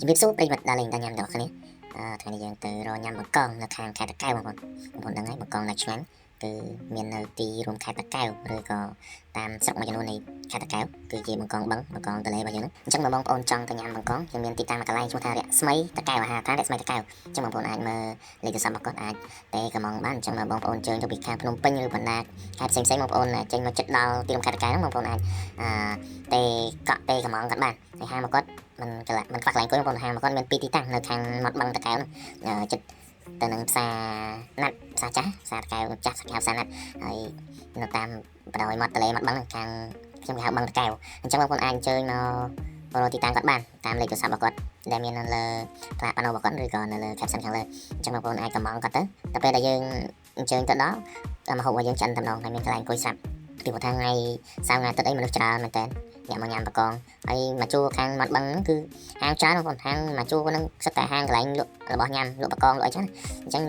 ជំរាបសួរប្រិយមិត្តដែលលេងតាមញ៉ាំទាំងអស់គ្នាថ្ងៃនេះយើងទៅរកញ៉ាំបង្កងនៅខាងខេត្តតាកែវបងប្អូនដឹងហើយបង្កងណាស់ឆ្ងាញ់គឺមាននៅទីរួមខេត្តតាកែវឬក៏តាមស្រុកមួយចំនួននៃខេត្តតាកែវគឺជាបង្កងបឹងបង្កងទន្លេរបស់យើងហ្នឹងអញ្ចឹងបងប្អូនចង់ទៅញ៉ាំបង្កងយើងមានទីតាំងមួយកន្លែងឈ្មោះថារស្មីតាកែវអាហារដ្ឋានរស្មីតាកែវអញ្ចឹងបងប្អូនអាចមើលលេខទូរស័ព្ទរបស់គាត់អាចតែកំងបានអញ្ចឹងបងប្អូនជើញទៅពីខាងភ្នំពេញឬបណ្ដាខេត្តផ្សេងៗបងប្អូនចេញមកចិត្តដល់ទីរួមខេត្តតាកែវហ្នឹងបងប្អូនអាចតែកក់តែកំងគាត់បានហើយហាងមកគាត់มันខ្វះកន្លែងអង្គុយបងប្អូនហាងមកគាត់មាន2ទីតាំងនៅខាងមាត់បឹងតាកែវចិត្តទៅនឹងផ្សារណាត់ផ្សារចាស់ផ្សារតាកែវចាស់ផ្សារណាត់ហើយនៅតាមបរិយាមាត់ទន្លេមាត់បឹងខាងខ្ញុំគេហៅបឹងតាកែវអញ្ចឹងបងប្អូនអាចអញ្ជើញមករកទីតាំងគាត់បានតាមលេខទូរស័ព្ទរបស់គាត់ដែលមាននៅលើផ្លាកប៉ាណូរបស់គាត់ឬក៏នៅលើ caption ខាងលើអញ្ចឹងបងប្អូនអាចកំងគាត់ទៅដល់ពេលដែលយើងអញ្ជើញទៅដល់ម្ហូបរបស់យើងឆ្អិនតែម្ដងហើយមានកន្លែងអង្គុយស្រាប់ពីព្រោះថាថ្ងៃសៅរ៍ថ្ងៃអាទិត្យអីមនុស្សច្រើនមែនតើអ្នកមកញ៉ាំបកងហើយមកជួរខាងមាត់បឹងហ្នឹងគឺហាងច្រើនបងប្អូនហាងមកជួរហ្នឹងសិតតែហាងកន្លែងលក់របស់ញ៉ាំលក់បកងលក់អីចឹងអញ្ចឹង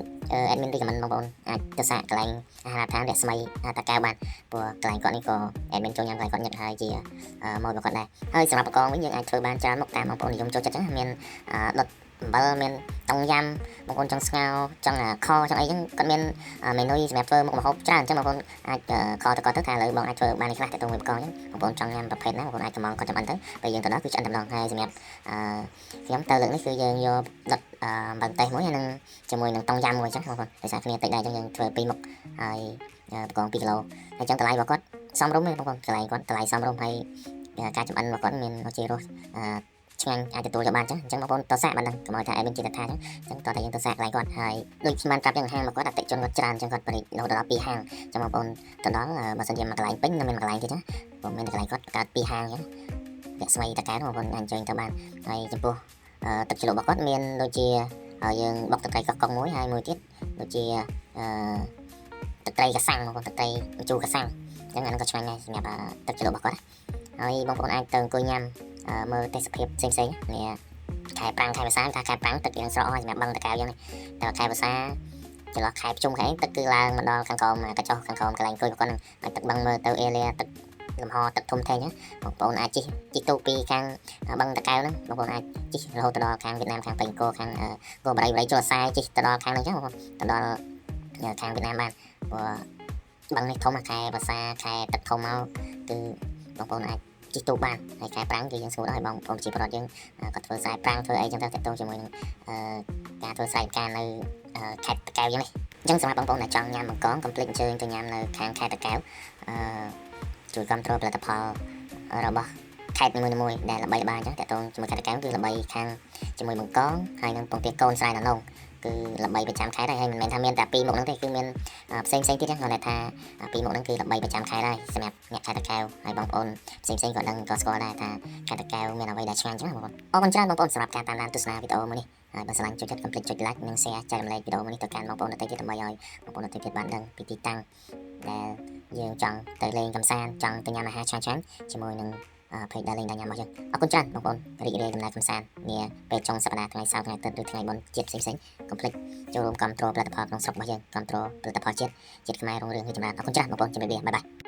admin recommend បងប្អូនអាចទៅសាកកន្លែងអាហារដ្ឋានរស្មីតាកែវបានព្រោះកន្លែងគាត់នេះក៏ admin ចូលញ៉ាំកន្លែងគាត់ញឹកហើយជាម៉ូតរបស់គាត់ដែរហើយសម្រាប់បកងវិញយើងអាចធ្វើបានច្រើនមុខតាមបងប្អូននិយមចូលចិត្តចឹងមានដុតអំបិលមានតុងយ៉ាំបងប្អូនចង់ស្ងោរចង់ខចង់អីចឹងគាត់មានមេនុយសម្រាប់ធ្វើមុខម្ហូបច្រើនអញ្ចឹងបងប្អូនអាចខទៅគាត់ទៅថាឥឡូវបងអាចធ្វើបាននេះខ្លះទៅមួយបកងអញ្ចឹងបងប្អូនចង់ញ៉ាំប្រភេទណាបងប្អូនអាចកំងគាត់ចាំបានទៅពេលយើងទៅដល់គឺឆ្អិនតែម្ដងហើយសម្រាប់ខ្ញុំទៅលើកនេះគឺយើងយកដុតអំបិលតេសមួយហើយនឹងជាមួយនឹងតុងយ៉ាំមួយអញ្ចឹងបងប្អូនដោយសារគ្នាតិចដែរអញ្ចឹងយើងធ្វើ2មុខហើយបកង2គីឡូហើយអញ្ចឹងតម្លៃរបស់គាត់សមរម្យទេបងប្អូនកន្លែងគាត់តម្លៃសមរម្យហើយការចម្អិនរបស់គាត់មានជារសឆ្ងាញ់អាចទទួលយកបានអញ្ចឹងបងប្អូនទៅសាកបានដឹងកុំឲ្យថាadmin ជិះថាអញ្ចឹងតោះតែយើងទៅសាកកន្លែងគាត់ហើយដូចខ្ញុំបានប្រាប់យ៉ាងហាងមកគាត់អតិជនគាត់ច្រើនអញ្ចឹងគាត់បរិយរហូតដល់2ហាងអញ្ចឹងបងប្អូនទៅដល់បើសិនជាមកកន្លែងពេញនៅមានកន្លែងទៀតណាបងមានកន្លែងគាត់កើត2ហាងអញ្ចឹងរស្មីតាកែវបងប្អូនអាចជួយទៅបានហើយចំពោះទឹកជ្រលក់របស់គាត់មានដូចជាយើងបុកទឹកត្រីកោះកុងមួយហើយមួយទៀតដូចជាទឹកត្រីកសាំងបងប្អូនទឹកត្រីជូរកសាំងអញ្ចឹងអានោះក៏ឆ្ងាញ់ដែរសម្រាប់ទឹកជ្រលក់របស់គាត់ហើយបងប្អូនអាចទៅអង្គុយញ៉ាំមើលទេសភាពផ្សេងៗនេះខែប្រាំងខែវស្សាខែប្រាំងទឹកយើងស្រកហើយសម្រាប់បឹងតាកែវយ៉ាងនេះតែខែវស្សាចន្លោះខែភ្ជុំខែទឹកគឺឡើងមកដល់ខាងក្រោមកញ្ចុះខាងក្រោមកន្លែងអង្គុយគាត់នឹងទឹកបឹងមើលទៅអេលាទឹកលំហទឹកធំធេងបងប្អូនអាចជិះទូពីខាងបឹងតាកែវហ្នឹងបងប្អូនអាចជិះរហូតដល់ខាងវៀតណាមខាងប៉េងកូខាងកូបរិយជលសាយជិះទៅដល់ខាងហ្នឹងចឹងបងប្អូនទៅដល់ខាងវៀតណាមបានព្រោះបឹងនេះធំខែវស្សាខែទឹកធំមកគឺបងប្អូនអាចជិះទូបានហើយខែប្រាំងគឺយើងស្រួលដល់បងប្អូនជាប្រវត្តិយើងគាត់ធ្វើខ្សែប្រាំងធ្វើអីចឹងទៅតទៅជាមួយនឹងការធ្វើខ្សែការនៅខេត្តតាកែវយ៉ាងនេះអញ្ចឹងសម្រាប់បងប្អូនដែលចង់ញ៉ាំបង្កងកុំភ្លេចអញ្ជើញទៅញ៉ាំនៅខាងខេត្តតាកែវជួយគ្រប់គ្រងផលិតផលរបស់ខេត្តនីមួយៗដែលល្បីល្បាញអញ្ចឹងតទៅជាមួយខេត្តតាកែវគឺល្បីខាងជាមួយបង្កងហើយនឹងពងទាកូនស្រែណឡងគឺល្បីប្រចាំខេត្តហើយមិនមែនថាមានតែ2មុខហ្នឹងទេគឺមានផ្សេងទៀតហ្នឹងគាត់ថា2មុខហ្នឹងគឺល្បីប្រចាំខេត្តហើយសម្រាប់អ្នកខេត្តតាកែវហើយបងប្អូនផ្សេងក៏ដឹងក៏ស្គាល់ដែរថាខេត្តតាកែវមានអ្វីដែលឆ្ងាញ់ចឹងណាបងប្អូនអរគុណច្រើនបងប្អូនសម្រាប់ការតាមដានទស្សនាវីដេអូមួយនេះហើយបើស្រឡាញ់ចូលចិត្តកុំភ្លេចចុច like និង share ចែករំលែកវីដេអូមួយនេះទៅកាន់បងប្អូនដទៃទៀតដើម្បីឲ្យបងប្អូនដទៃទៀតបានដឹងពីទីតាំងដែលយើងចង់ទៅលេងកម្សាន្តចង់ទៅញ៉ាំអាហារឆ្ងាញ់ៗជាមួយនឹងភេកដែលលេងដល់ញ៉ាំរបស់យើងអរគុណច្រើនបងប្អូនរីករាយដំណើរកម្សាន្តនាពេលចុងសប្តាហ៍ថ្ងៃសៅរ៍ថ្ងៃអាទិត្យឬថ្ងៃបុណ្យជាតិផ្សេងៗកុំភ្លេចចូលរួមគាំទ្រផលិតផលក្នុងស្រុករបស់យើងគាំទ្រផលិតផលជាតិខ្មែររុងរឿងរីកចម្រើនអរគុណច្រើនបងប្អូនជម្រាបលាបាយបាយ